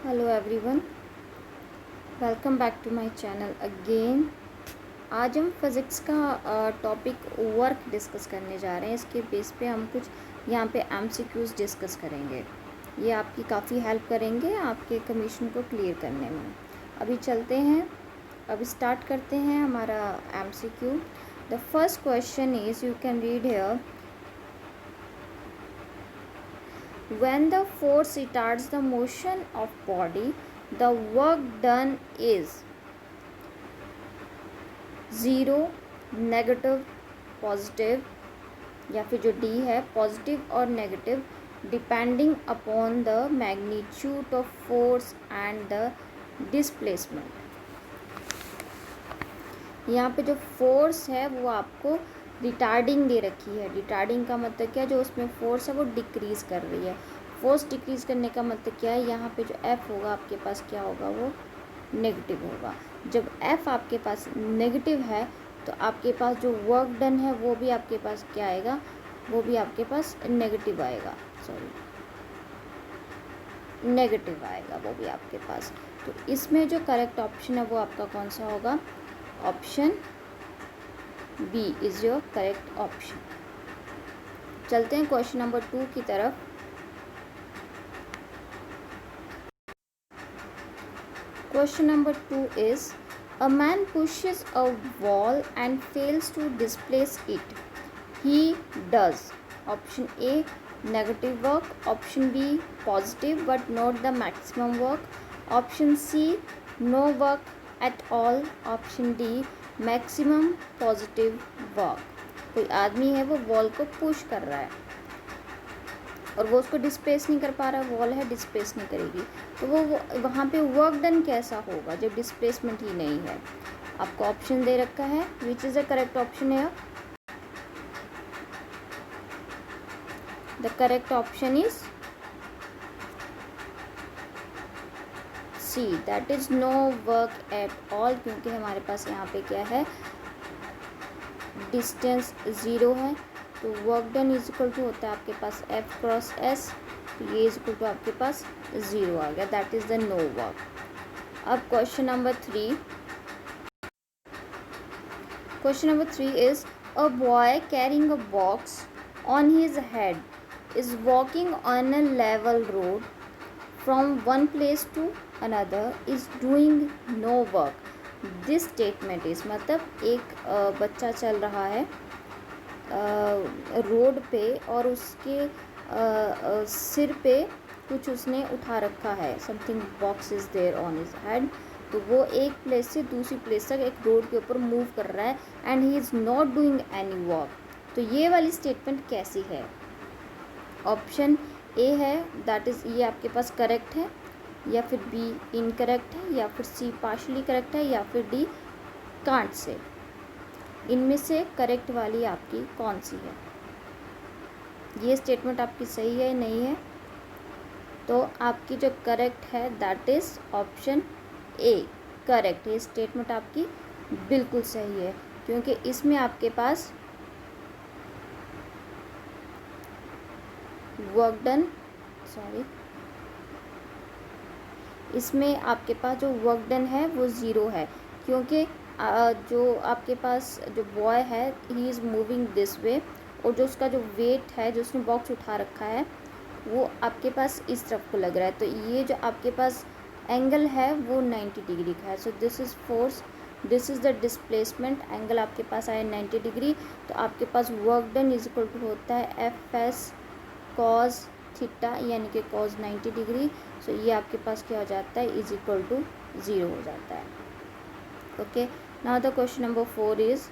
Hello everyone, welcome back to my channel again. आज हम physics का टॉपिक वर्क डिस्कस करने जा रहे हैं। इसके बेस पे हम कुछ यहाँ पे एमसीक्यूज़ डिस्कस करेंगे। ये आपकी काफ़ी हेल्प करेंगे आपके कमीशन को क्लियर करने में। अभी चलते हैं, अभी स्टार्ट करते हैं हमारा MCQ. The first question is, you can read here, when the force retards the motion of body, the work done is 0, negative, positive, या फिर जो डी है पॉजिटिव और negative, depending upon the magnitude of force and the displacement. यहाँ पे जो force है वो आपको रिटार्डिंग दे रखी है। रिटार्डिंग का मतलब क्या है, जो उसमें फोर्स है वो डिक्रीज़ कर रही है। फोर्स डिक्रीज़ करने का मतलब क्या है, यहाँ पे जो एफ होगा आपके पास क्या होगा, वो नेगेटिव होगा। जब एफ आपके पास नेगेटिव है तो आपके पास जो वर्क डन है वो भी आपके पास क्या आएगा, वो भी आपके पास नेगेटिव आएगा, नेगेटिव आएगा वो भी आपके पास। तो इसमें जो करेक्ट ऑप्शन है वो आपका कौन सा होगा, option B is your correct option. चलते हैं क्वेश्चन नंबर 2 की तरफ। Question number 2 is, a man pushes a wall and fails to displace it. He does option A negative work, option B positive but not the maximum work, option C no work at all, option D maximum positive work. कोई आदमी है वो wall को push कर रहा है और वो उसको डिस्प्लेस नहीं कर पा रहा है, वॉल है डिस्प्लेस नहीं करेगी, तो वो वहाँ पे वर्क डन कैसा होगा जब डिस्प्लेसमेंट ही नहीं है। आपको ऑप्शन दे रखा है, which is the correct option है। The correct option is C, that is no work at all, क्योंकि हमारे पास यहाँ पे क्या है, डिस्टेंस 0 है, तो work done is equal to होता है आपके पास एफ क्रॉस एस, तो ये इज इक्वल टू आपके पास 0 आ गया, that is the no work. अब question number 3। Question number 3 is, a boy carrying a box on his head is walking on a level road from one place to another is doing no work. This statement is, मतलब एक बच्चा चल रहा है road पे और उसके सिर पे कुछ उसने उठा रखा है, something box is there on his head, तो वो एक प्लेस से दूसरी प्लेस तक एक रोड के ऊपर मूव कर रहा है and he is not doing any work. तो ये वाली स्टेटमेंट कैसी है, ऑप्शन ए है, दैट इज़ ये आपके पास करेक्ट है, या फिर बी इनकरेक्ट है, या फिर सी पार्शली करेक्ट है, या फिर डी कांट से। इनमें से करेक्ट वाली आपकी कौन सी है, ये स्टेटमेंट आपकी सही है नहीं है। तो आपकी जो करेक्ट है that is option A correct. ये स्टेटमेंट आपकी बिल्कुल सही है, क्योंकि इसमें आपके पास वर्क डन, इसमें आपके पास जो वर्क डन है वो 0 है, क्योंकि जो आपके पास जो बॉय है he is moving this way, और जो उसका जो वेट है जो उसने बॉक्स उठा रखा है वो आपके पास इस तरफ को लग रहा है, तो ये जो आपके पास एंगल है वो 90 डिग्री का है। So this is force, this is the displacement, angle आपके पास आया 90 डिग्री, तो आपके पास work done is equal to होता है एफ एस कॉज थीटा, यानी कि कॉज 90 डिग्री। सो ये आपके पास क्या हो जाता है, इज इक्वल टू 0 हो जाता है। Okay, now the question number 4 is,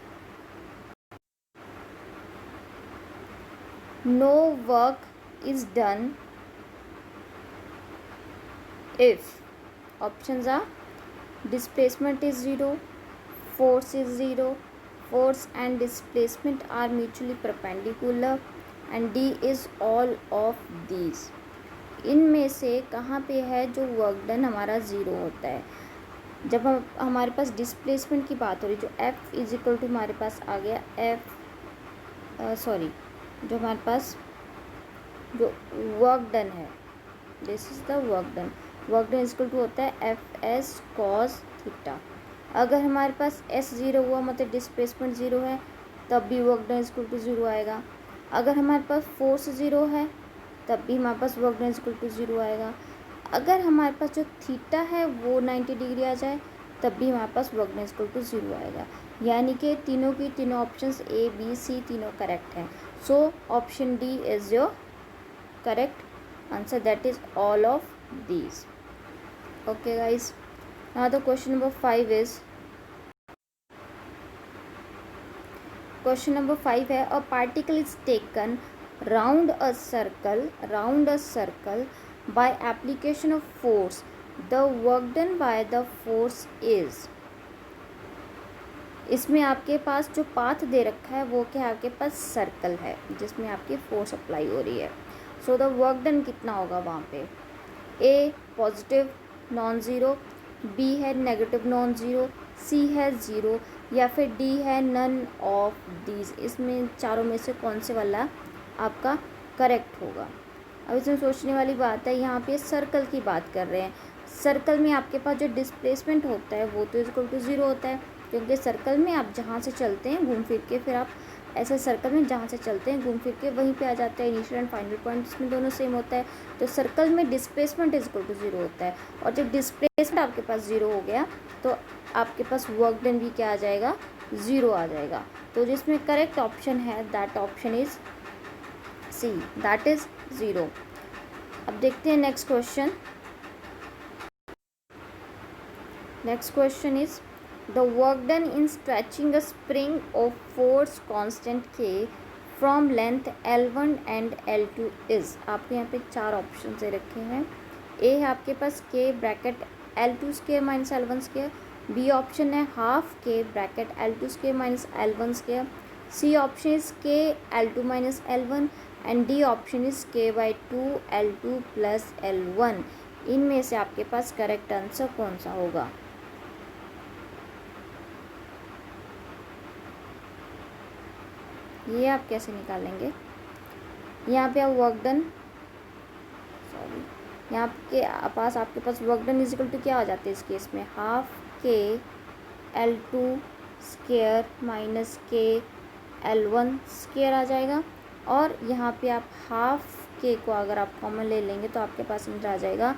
no work is done if options are displacement is 0, force is 0, force and displacement are mutually perpendicular, and D is all of these। इनमें से कहाँ पे है जो work done हमारा 0 होता है, जब हमारे पास डिस्प्लेसमेंट की बात हो रही, जो F इज इक्वल टू हमारे पास आ गया जो हमारे पास जो वर्क डन है, this is the work done, work done is equal to होता है एफ एस कॉस थीटा। अगर हमारे पास एस ज़ीरो हुआ मतलब डिस्प्लेसमेंट ज़ीरो है तब भी work done is equal to zero आएगा। अगर हमारे पास फोर्स ज़ीरो है तब भी हमारे पास work done is equal to zero आएगा। अगर हमारे पास जो थीटा है वो 90 डिग्री आ जाए तब भी हमारे पास work done is equal to zero आएगा। यानी कि तीनों की तीनों ऑप्शंस ए बी सी तीनों करेक्ट हैं। So option D is your correct answer, that is all of these. Okay guys, now the question number 5 is, question number 5 है, a particle is taken round a circle by application of force, the work done by the force is। इसमें आपके पास जो path दे रखा है वो क्या है, आपके पास सर्कल है जिसमें आपकी फोर्स अप्लाई हो रही है। सो द वर्क डन कितना होगा वहाँ पे, ए पॉजिटिव नॉन ज़ीरो, बी है नेगेटिव नॉन ज़ीरो, सी है ज़ीरो, या फिर डी है नन ऑफ दीज। इसमें चारों में से कौन से वाला आपका करेक्ट होगा। अब इसमें सोचने वाली बात है, यहाँ पे सर्कल की बात कर रहे हैं। सर्कल में आपके पास जो डिस्प्लेसमेंट होता है वो तो इक्वल टू ज़ीरो होता है, क्योंकि सर्कल में आप जहाँ से चलते हैं घूम फिर के, फिर आप ऐसे सर्कल में जहाँ से चलते हैं घूम फिर के वहीं पे आ जाते हैं इनिशियल एंड फाइनल पॉइंट, इसमें दोनों सेम होता है। तो सर्कल में डिस्प्लेसमेंट इक्वल टू ज़ीरो होता है, और जब डिस्प्लेसमेंट आपके पास ज़ीरो हो गया तो आपके पास वर्क डन भी क्या आ जाएगा, ज़ीरो आ जाएगा। तो जिसमें करेक्ट ऑप्शन है that option is C, that is zero. अब देखते हैं next question. Next question is, the work done in stretching a spring of force constant K from length L1 and L2 is. आपके यहाँ पे चार option दे रखे हैं। ए है आपके पास K bracket L2 square minus L1 square, B option है half K bracket L2 square minus L1 square, C option is K L2 minus L1 and D option is k/2 L2 plus L1। इनमें से आपके पास correct answer कौन सा होगा। ये आप कैसे निकालेंगे, यहाँ पे आप वर्क डन, सॉरी यहाँ के पास आपके पास वर्क डन इजिकल टू क्या आ जाते हैं इस केस में, half K L2 square minus के L1 स्क्वायर आ जाएगा। और यहाँ पे आप हाफ के को अगर आप कॉमन ले लेंगे तो आपके पास आंसर आ जाएगा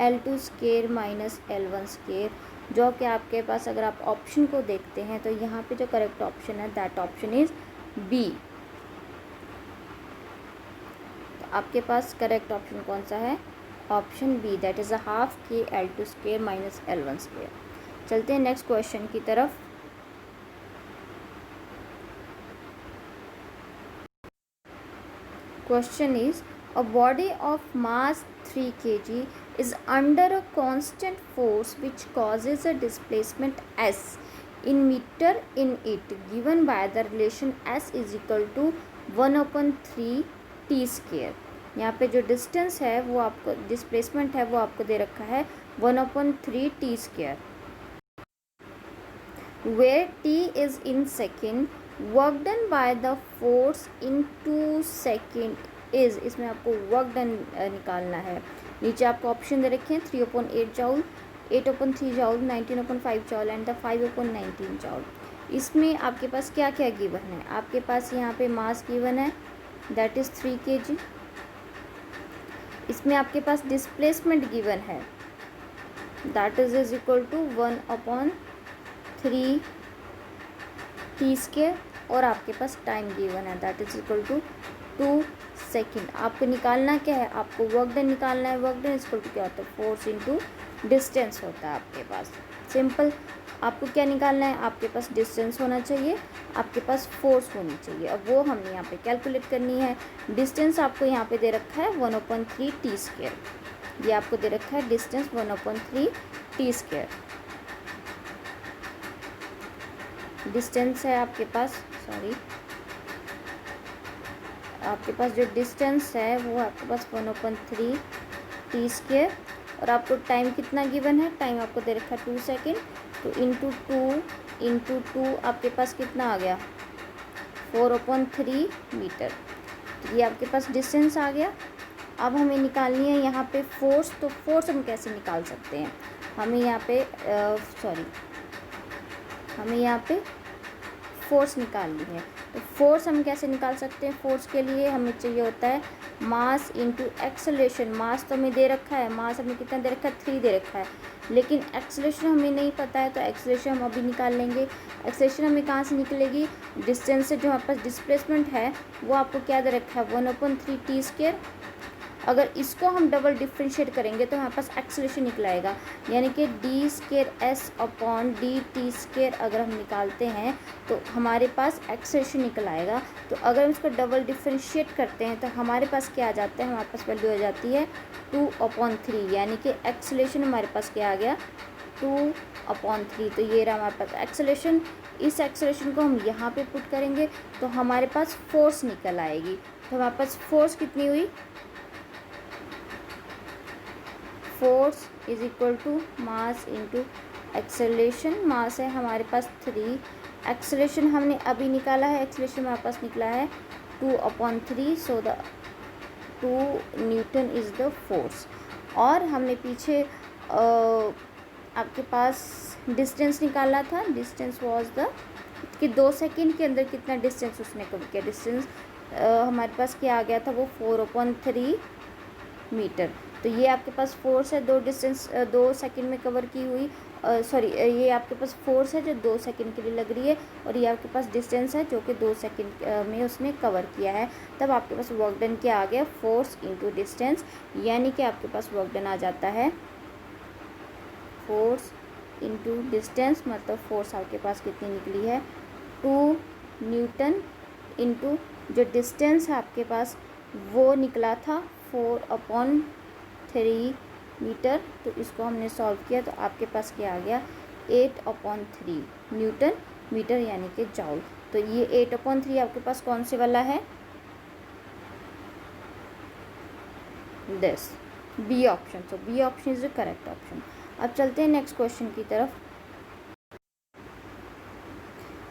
L2 square minus L1 square, जो कि आपके पास अगर आप ऑप्शन को देखते हैं तो यहाँ पे जो करेक्ट ऑप्शन है दैट ऑप्शन इज बी। तो आपके पास करेक्ट ऑप्शन कौन सा है, option B, that is a half K L2 square minus L1 square. चलते हैं नेक्स्ट क्वेश्चन की तरफ। Question is, a body of mass 3 kg is under a constant force which causes a displacement s in meter in it, given by the relation s is equal to 1/3 t square। यहाँ पे जो distance है वो आपको, displacement है वो आपको दे रखा है 1/3 t square, where t is in second, work done by the force in 2 second is. इसमें आपको वर्क डन निकालना है। नीचे आपको ऑप्शन दे रखे हैं 3/8 जॉउल, 8/3 जॉउल, 19/5 जॉउल एंड द 5/19 जॉउल। इसमें आपके पास क्या क्या गिवन है, आपके पास यहाँ पे मास गिवन है दैट इज़ 3 kg। इसमें आपके पास डिस्प्लेसमेंट गिवन है that is equal to 1/3 t square, और आपके पास टाइम गिवन है that is equal to 2 second. आपको निकालना क्या है, आपको वर्क डन निकालना है। वर्क डन इक्वल टू क्या होता है, फोर्स इनटू डिस्टेंस होता है आपके पास। सिंपल, आपको क्या निकालना है, आपके पास डिस्टेंस होना चाहिए, आपके पास फोर्स होनी चाहिए, अब वो हमने यहाँ पे कैलकुलेट करनी है। डिस्टेंस आपको यहाँ पे दे रखा है 1/3 t स्क्वायर, ये आपको दे रखा है डिस्टेंस 1/3 t स्क्वायर। डिस्टेंस है आपके पास, सॉरी आपके पास जो डिस्टेंस है वो आपके पास 1/3 t स्क्वायर, और आपको टाइम कितना गिवन है, टाइम आपको दे रखा है 2 सेकेंड, तो इंटू टू आपके पास कितना आ गया 4/3 मीटर। तो ये आपके पास डिस्टेंस आ गया। अब हमें निकालनी है यहाँ पे फोर्स। तो फोर्स हम कैसे निकाल सकते हैं? हमें यहाँ पे हमें यहाँ पे फोर्स निकालनी है। तो फोर्स हम कैसे निकाल सकते हैं? फोर्स के लिए हमें चाहिए होता है मास इंटू एक्सेलरेशन। मास तो हमें दे रखा है, मास हमें कितना दे रखा है? 3 दे रखा है, लेकिन एक्सेलरेशन हमें नहीं पता है, तो एक्सेलरेशन हम अभी निकाल लेंगे। एक्सेलरेशन हमें कहाँ से निकलेगी? डिस्टेंस से जो हमारे पास डिस्प्लेसमेंट है वो आपको क्या दे रखा है? 1/3t²। अगर इसको हम डबल डिफ्रेंशिएट करेंगे तो हमारे पास एक्सेलरेशन निकल आएगा, यानी कि d²s/dt²। अगर हम निकालते हैं तो हमारे पास एक्सेलरेशन निकल आएगा। तो अगर हम इसको डबल डिफ्रेंशिएट करते हैं तो हमारे पास क्या आ जाता है? हमारे पास वैल्यू आ जाती है 2/3, यानी कि एक्सेलरेशन हमारे पास क्या आ गया? 2/3। तो ये रहा हमारे पास एक्सेलरेशन। इस एक्सेलरेशन को हम यहाँ पे पुट करेंगे तो हमारे पास फोर्स निकल आएगी। तो हमारे पास फोर्स कितनी हुई? Force is equal to mass into acceleration. Mass है हमारे पास 3, एक्सेलरेशन हमने अभी निकाला है, एक्सेलरेशन हमारे पास निकला है 2/3। So the 2 Newton is the force. और हमने पीछे आपके पास डिस्टेंस निकाला था। डिस्टेंस वाज द कि 2 सेकेंड के अंदर कितना डिस्टेंस उसने कवर किया। डिस्टेंस हमारे पास क्या आ गया था? वो 4/3 मीटर। तो ये आपके पास फोर्स है 2 सेकंड में कवर की हुई। सॉरी, ये आपके पास फोर्स है जो 2 सेकंड के लिए लग रही है, और ये आपके पास डिस्टेंस है जो कि 2 सेकंड में उसने कवर किया है। तब आपके पास वर्क डन क्या आ गया? फोर्स इंटू डिस्टेंस, यानी कि आपके पास वर्क डन आ जाता है फोर्स इंटू डिस्टेंस। मतलब फोर्स आपके पास कितनी निकली है? 2 न्यूटन इंटू जो डिस्टेंस है आपके पास वो निकला था 4/3 मीटर। तो इसको हमने सॉल्व किया तो आपके पास क्या आ गया? 8/3 न्यूटन मीटर, यानी कि जॉल। तो ये 8/3 आपके पास कौन से वाला है? This B option. So B option is the correct option. अब चलते हैं नेक्स्ट क्वेश्चन की तरफ।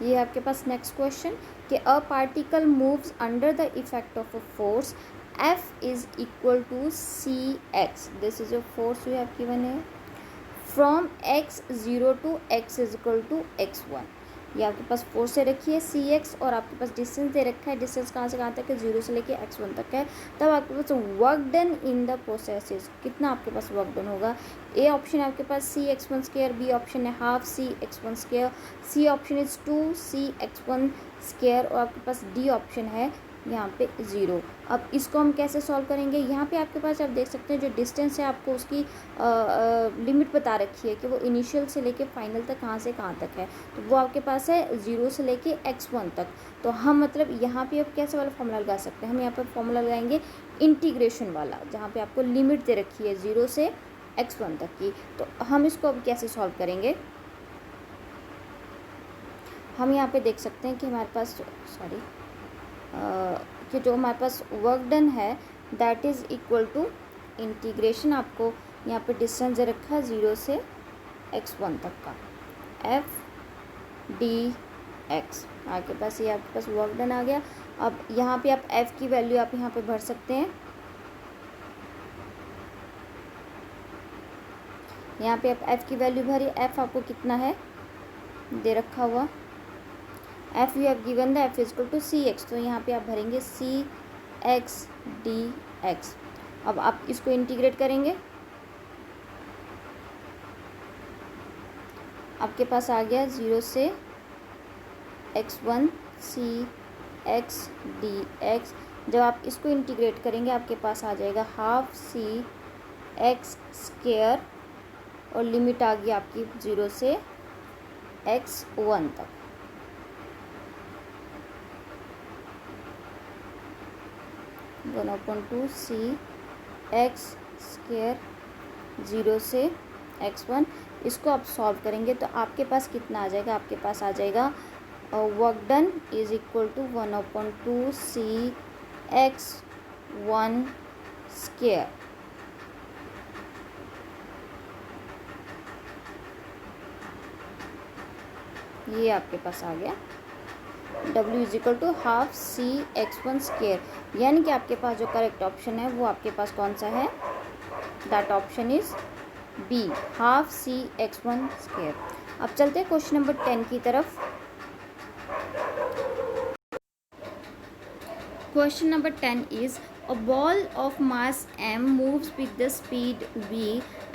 ये आपके पास नेक्स्ट क्वेश्चन कि a particle moves under the effect of a force F is equal to Cx. This is a force we have given here. From x0 to x is equal to x1. ये आपके पास force से रखी है Cx, और आपके पास distance दे रखा है। Distance कहाँ से कहाँ तक है? 0 से लेके x1 तक है। तब आपके पास work done in the process कितना आपके पास वर्क डन होगा? ए ऑप्शन आपके पास Cx1², बी ऑप्शन है half Cx1², C option is 2Cx1², और आपके पास डी ऑप्शन है यहाँ पे 0। अब इसको हम कैसे सॉल्व करेंगे? यहाँ पे आपके पास आप देख सकते हैं जो डिस्टेंस है आपको उसकी लिमिट बता रखी है कि वो इनिशियल से लेके फाइनल तक कहाँ से कहाँ तक है। तो वो आपके पास है 0 से लेके x1 तक। तो हम मतलब यहाँ पे अब कैसे वाला फॉर्मूला लगा सकते हैं? हम यहाँ पर फॉर्मूला लगाएंगे इंटीग्रेशन वाला, जहाँ पे आपको लिमिट दे रखी है 0 से x1 तक की। तो हम इसको अब कैसे सॉल्व करेंगे? हम यहाँ पे देख सकते हैं कि हमारे पास कि जो हमारे पास वर्क डन है that is equal to integration. आपको यहाँ पे डिस्टेंस दे रखा है 0 से x1 तक का f dx। आपके पास ये आपके पास वर्क डन आ गया। अब यहाँ पे आप f की वैल्यू आप यहाँ पे भर सकते हैं। यहाँ पे आप f की वैल्यू भरी। f आपको कितना है दे रखा हुआ? f you have given the f is equal to Cx। तो यहाँ पे आप भरेंगे Cx dx। अब आप इसको इंटीग्रेट करेंगे, आपके पास आ गया 0 से x1 Cx dx। जब आप इसको इंटीग्रेट करेंगे आपके पास आ जाएगा हाफ Cx², और लिमिट आ गई आपकी 0 से x1 तक। वन अपॉन 2 Cx², 0 से x1। इसको आप सॉल्व करेंगे तो आपके पास कितना आ जाएगा? आपके पास आ जाएगा work done is equal to 1/2 Cx1²। ये आपके पास आ गया W is equal to half C X one square, यानी कि आपके पास जो करेक्ट ऑप्शन है वो आपके पास कौन सा है, that option is B, half C X one square. अब चलते हैं क्वेश्चन नंबर 10 की तरफ। Question number 10 is a ball of mass m moves with the speed v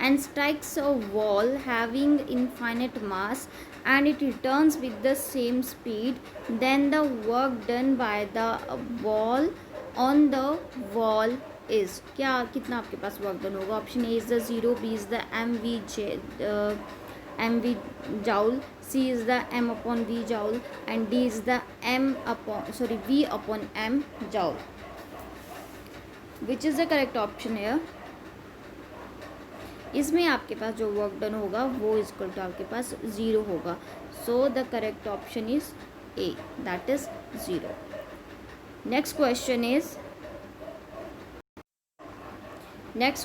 and strikes a wall having infinite mass and it returns with the same speed, then the work done by the ball on the wall is, क्या कितना आपके पास work done होगा? Option A is the 0, B is the mv joule, c is the m upon v joule and d is the v upon m joule. Which is the correct option here? इसमें आपके पास जो work done होगा वो equal to आपके पास 0 होगा, so the correct option is A, that is 0. Next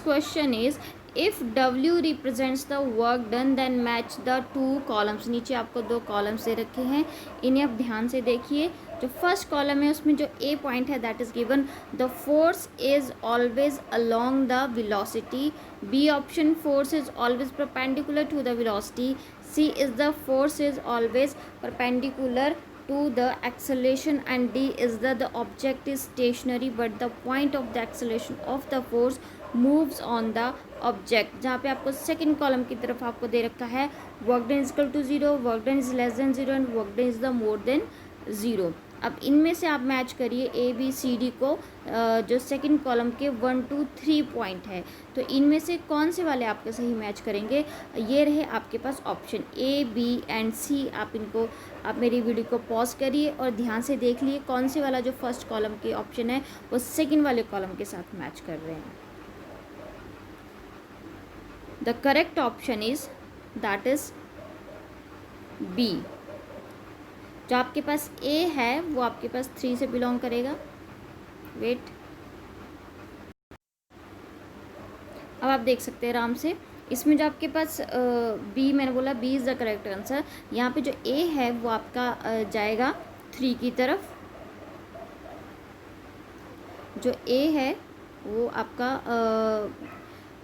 question is if W represents the work done then match the two columns. नीचे आपको दो कॉलम्स दे रखे हैं, इन्हें आप ध्यान से देखिए। जो फर्स्ट कॉलम है उसमें जो ए पॉइंट है that is given the force is always along the velocity, B option force is always perpendicular to the velocity, C is the force is always perpendicular to the acceleration and D is the object is stationary but the point of the acceleration of the force moves on the object। जहाँ पे आपको second column की तरफ आपको दे रखा है work done is equal to 0, work done is less than 0 and work done is the more than 0। अब इनमें से आप मैच करिए ए बी सी डी को, जो सेकंड कॉलम के 1 2 3 पॉइंट है, तो इनमें से कौन से वाले आपके सही मैच करेंगे? ये रहे आपके पास ऑप्शन ए बी एंड सी। आप मेरी वीडियो को पॉज करिए और ध्यान से देख लिए कौन से वाला जो फर्स्ट कॉलम के ऑप्शन है वो सेकंड वाले कॉलम के साथ मैच कर रहे हैं। The correct option is that is B. जो आपके पास ए है वो आपके पास 3 से बिलोंग करेगा। वेट, अब आप देख सकते हैं आराम से, इसमें जो आपके पास बी, मैंने बोला B is the correct answer. यहाँ पे जो ए है वो आपका जाएगा 3 की तरफ, जो ए है वो आपका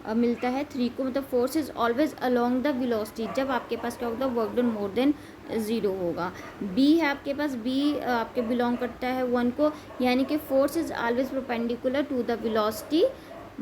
मिलता है 3 को, मतलब force is always along the velocity, जब आपके पास क्या होगा वर्क डन मोर देन 0 होगा। बी है आपके पास, बी आपके बिलोंग करता है 1 को, यानी कि force is always perpendicular to the velocity,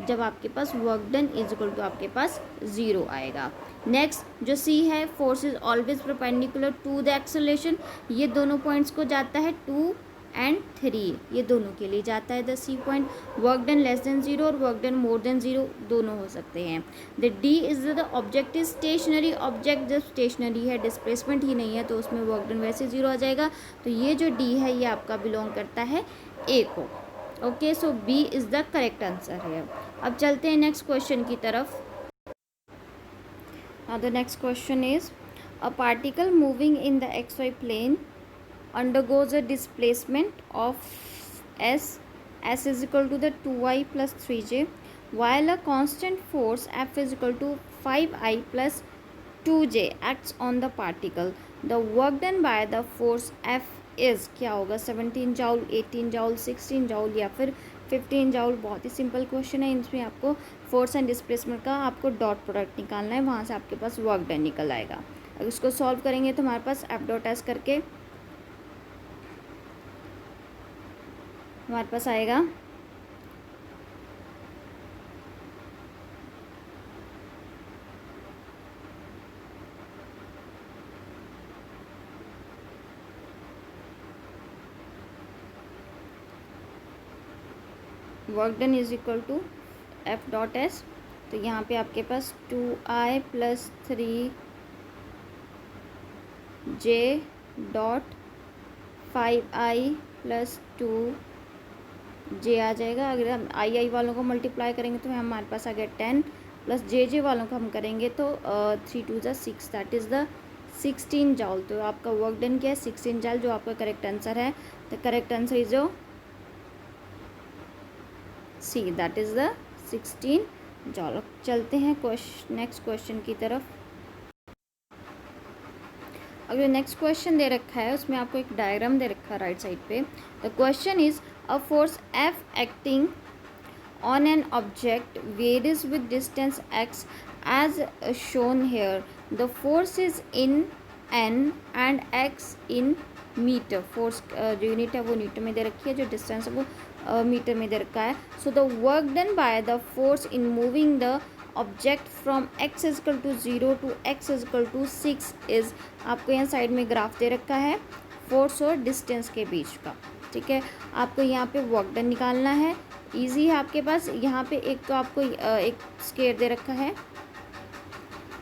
जब आपके पास work done is equal to आपके पास 0 आएगा। नेक्स्ट जो सी है, force is always perpendicular to the acceleration, ये दोनों पॉइंट्स को जाता है 2 एंड 3, ये दोनों के लिए जाता है the C point. Work done less than 0 और वर्क डन मोर देन 0 दोनों हो सकते हैं। The D is the object is stationary, object जब स्टेशनरी है, डिस्प्लेसमेंट ही नहीं है, तो उसमें वर्क डन वैसे 0 आ जाएगा। तो ये जो डी है ये आपका बिलोंग करता है ए को। Okay, so B is the correct answer है। अब चलते हैं नेक्स्ट क्वेश्चन की तरफ। The next question is a particle moving in the XY plane undergoes a displacement of s is equal to the 2i plus 3j, while a constant force F is equal to 5i plus 2j acts on the particle. The work done by the force F is क्या होगा? 17 जॉल, 18 जॉल, 16 जॉल या फिर 15 जॉल। बहुत ही simple question है, इसमें आपको force and displacement का आपको डॉट प्रोडक्ट निकालना है, वहाँ से आपके पास वर्क डन निकल आएगा। अगर इसको सॉल्व करेंगे तो हमारे पास F डॉट एस करके हमारे पास आएगा work done is equal to F dot S. तो यहाँ पे आपके पास 2i plus 3j dot 5i plus 2j आ जाएगा। अगर हम आई वालों को मल्टीप्लाई करेंगे तो हमारे पास आ गया 10 प्लस जे वालों को हम करेंगे तो 3 2 6, दैट इज़ द 16 जॉल। तो आपका वर्क डन क्या है? 16 जॉल, जो आपका करेक्ट आंसर है। द करेक्ट आंसर इज जो सी, दैट इज़ द 16 जॉल। चलते हैं नेक्स्ट क्वेश्चन की तरफ। अगर नेक्स्ट क्वेश्चन दे रखा है उसमें आपको एक डायग्राम दे रखा है राइट साइड पे. The question is a force F acting on an object varies with distance x as shown here. The force is in n and x in metre. Force जो unit है वो Newton में दे रखी है, जो distance है वो मीटर में दे रखा है. So the work done by the force in moving the object from x equal to 0 to x equal to 6 is, आपको यहाँ साइड में ग्राफ दे रखा है फोर्स और डिस्टेंस के बीच का. ठीक है, आपको यहाँ पे वर्क डन निकालना है. इजी है आपके पास. यहाँ पे एक तो आपको एक स्केयर दे रखा है,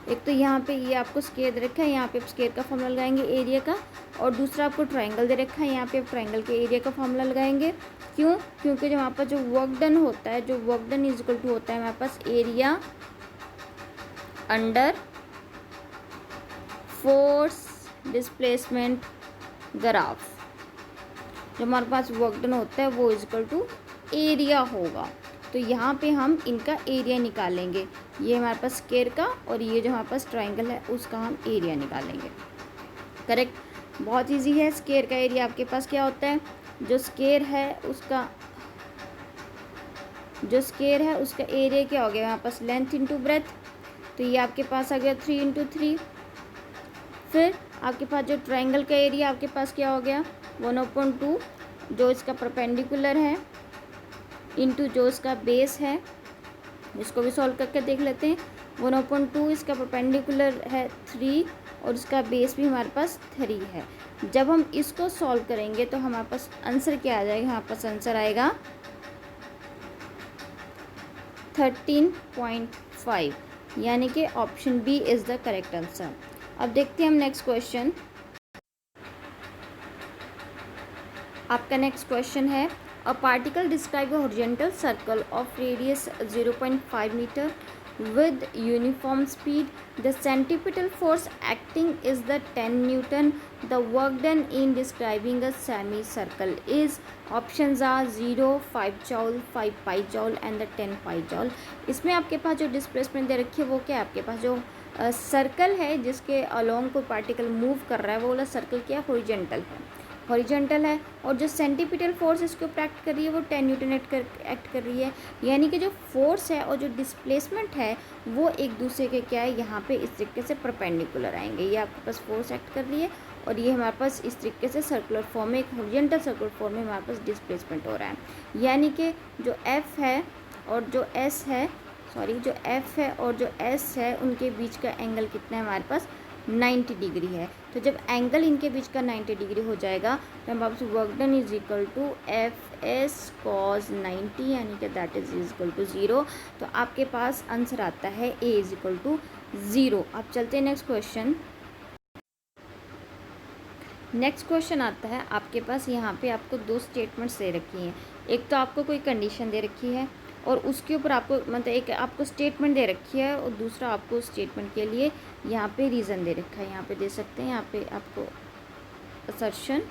एक तो यहाँ पे ये आपको स्केयर दे रखा है, यहाँ पे आप स्केयर का फॉर्मूला लगाएंगे एरिया का, और दूसरा आपको ट्रायंगल दे रखा है, यहाँ पे आप ट्रायंगल के एरिया का फॉर्मूला लगाएंगे. क्यों? क्योंकि जो हमारे पास जो वर्क डन होता है, जो work done is equal to होता है हमारे पास area under force displacement graph. जो हमारे पास वर्क डन होता है वो इज इक्वल टू एरिया होगा. तो यहाँ पे हम इनका एरिया निकालेंगे. ये हमारे पास स्केयर का और ये जो हमारे पास ट्रायंगल है उसका हम एरिया निकालेंगे. करेक्ट, बहुत इजी है. स्केयर का एरिया आपके पास क्या होता है, जो स्केयर है उसका एरिया क्या हो गया हमारे पास, लेंथ इंटू ब्रेथ. तो ये आपके पास आ गया 3 इंटू 3. फिर आपके पास जो ट्रायंगल का एरिया आपके पास क्या हो गया 1/2, जो इसका परपेंडिकुलर है इंटू जो इसका बेस है. इसको भी सॉल्व करके देख लेते हैं. 1/2 इसका परपेंडिकुलर है 3 और इसका बेस भी हमारे पास 3 है. जब हम इसको सॉल्व करेंगे तो हमारे पास आंसर क्या आ जाएगा, हमारे पास आंसर आएगा 13.5, यानी कि option B is the correct answer. अब देखते हैं हम नेक्स्ट क्वेश्चन. आपका नेक्स्ट क्वेश्चन है a particle describe a horizontal circle of radius 0.5 meter with uniform speed. The centripetal force acting is the 10 Newton. The work done in describing a semicircle is, options are 0, 5 joule, 5 pi joule and the 10 pi joule. इसमें आपके पास जो displacement दे रखी है वो क्या है, आपके पास जो सर्कल है जिसके अलोंग कोई पार्टिकल मूव कर रहा है वो वाला सर्कल क्या है, हॉरिजॉन्टल है. और जो सेंटीपिटल फोर्स इसके ऊपर एक्ट कर रही है वो 10 न्यूटन एक्ट कर रही है. यानी कि जो फोर्स है और जो डिस्प्लेसमेंट है वो एक दूसरे के क्या है, यहाँ पे इस तरीके से परपेंडिकुलर आएंगे. ये आपके पास फोर्स एक्ट कर रही है और ये हमारे पास इस तरीके से सर्कुलर फॉर्म में, एक हॉरिजॉन्टल सर्कुलर फॉर्म में हमारे पास डिस्प्लेसमेंट हो रहा है. यानी कि जो एफ है और जो एस है, जो एफ है और जो एस है उनके बीच का एंगल कितना है हमारे पास, 90 डिग्री है. तो जब एंगल इनके बीच का 90 डिग्री हो जाएगा तो हमारे पास work done is equal to F S cos 90, यानी कि दैट इज इक्वल टू 0. तो आपके पास आंसर आता है ए इज इक्वल टू 0. आप चलते हैं नेक्स्ट क्वेश्चन. नेक्स्ट क्वेश्चन आता है आपके पास. यहाँ पे आपको 2 स्टेटमेंट्स दे रखी हैं. एक तो आपको कोई कंडीशन दे रखी है और उसके ऊपर आपको मतलब एक आपको स्टेटमेंट दे रखी है और दूसरा आपको स्टेटमेंट के लिए यहाँ पे रीज़न दे रखा है. यहाँ पे दे सकते हैं, यहाँ पे आपको assertion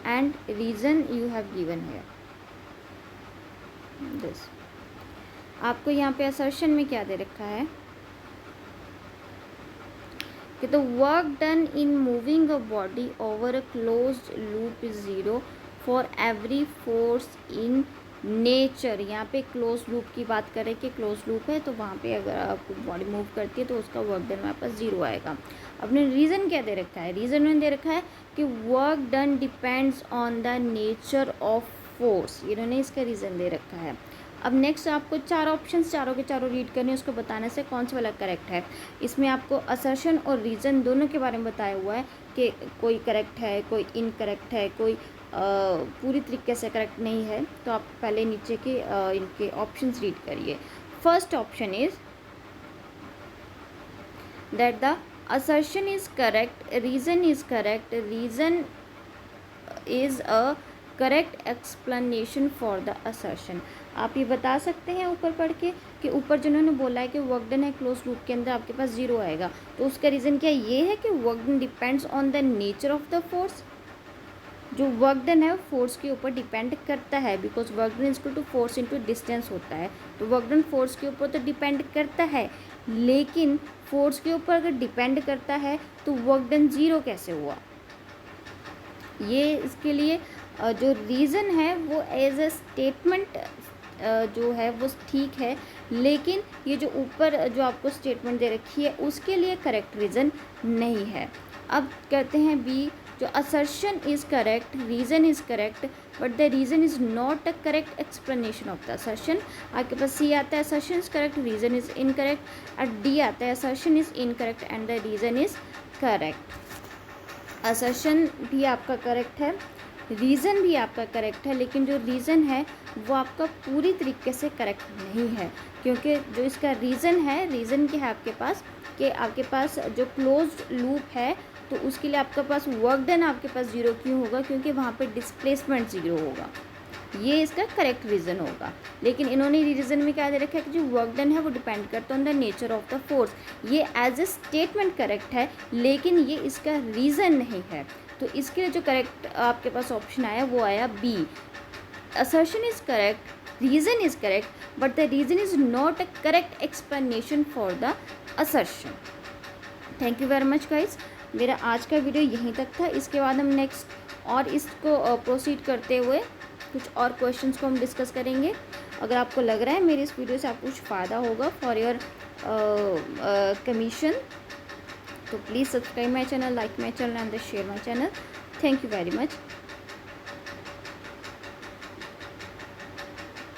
and reason you have given here this. आपको यहाँ पे असर्शन में क्या दे रखा है कि the work done in moving a body over a closed loop is 0 for every force in nature. यहाँ पे क्लोज लूप की बात करें कि क्लोज लूप है तो वहाँ पे अगर आपको बॉडी मूव करती है तो उसका वर्क डन हमारे पास 0 आएगा. अपने रीज़न क्या दे रखा है, रीज़न में दे रखा है कि work done depends on the nature of force. इन्होंने इसका रीज़न दे रखा है. अब नेक्स्ट आपको 4 ऑप्शंस चारों के चारों रीड करने, उसको बताने से कौन सा वाला करेक्ट है. इसमें आपको असर्शन और रीज़न दोनों के बारे में बताया हुआ है कि कोई करेक्ट है, कोई इनकरेक्ट है, कोई पूरी तरीके से करेक्ट नहीं है. तो आप पहले नीचे के इनके ऑप्शंस रीड करिए. First option is that the assertion is correct, reason is correct, reason is a correct explanation for the assertion. आप ये बता सकते हैं ऊपर पढ़ के कि ऊपर जिन्होंने बोला है कि वर्क डन है क्लोज लूप के अंदर आपके पास 0 आएगा, तो उसका रीज़न क्या ये है कि work done depends on the nature of the force. जो वर्क डन है फोर्स के ऊपर डिपेंड करता है, because work done equal to force into distance होता है। तो वर्क डन फोर्स के ऊपर तो डिपेंड करता है, लेकिन फोर्स के ऊपर अगर डिपेंड करता है तो वर्क डन ज़ीरो कैसे हुआ? ये इसके लिए जो रीज़न है वो एज ए स्टेटमेंट जो है वो ठीक है, लेकिन ये जो ऊपर जो आपको स्टेटमेंट दे रखी है उसके लिए करेक्ट रीज़न नहीं है। अब कहते हैं बी, जो assertion is correct, reason is correct, but the reason is not a correct explanation of the assertion. आपके पास सी आता है assertion is correct, reason is incorrect, और डी आता है assertion is incorrect and the reason is correct. Assertion भी आपका correct है, reason भी आपका करेक्ट है, लेकिन जो रीज़न है वो आपका पूरी तरीके से करेक्ट नहीं है, क्योंकि जो इसका रीज़न है, रीज़न क्या है आपके पास कि आपके पास जो क्लोज्ड लूप है तो उसके लिए आपके पास वर्क डन आपके पास ज़ीरो क्यों होगा? क्योंकि वहाँ पे डिस्प्लेसमेंट ज़ीरो होगा। ये इसका करेक्ट रीज़न होगा। लेकिन इन्होंने रीज़न में क्या दे रखा है कि जो वर्क डन है वो डिपेंड करता है on the nature of the force. ये एज ए स्टेटमेंट करेक्ट है, लेकिन ये इसका रीज़न नहीं है। तो इसके लिए जो करेक्ट आपके पास ऑप्शन आया वो आया B, assertion is correct, reason is correct, but the reason is not a correct explanation for the assertion. Thank you very much guys. मेरा आज का वीडियो यहीं तक था। इसके बाद हम नेक्स्ट और इसको प्रोसीड करते हुए कुछ और क्वेश्चंस को हम डिस्कस करेंगे। अगर आपको लग रहा है मेरी इस वीडियो से आपको कुछ फ़ायदा होगा फॉर योर कमीशन, तो please subscribe my channel, like my channel and share my channel. Thank you very much.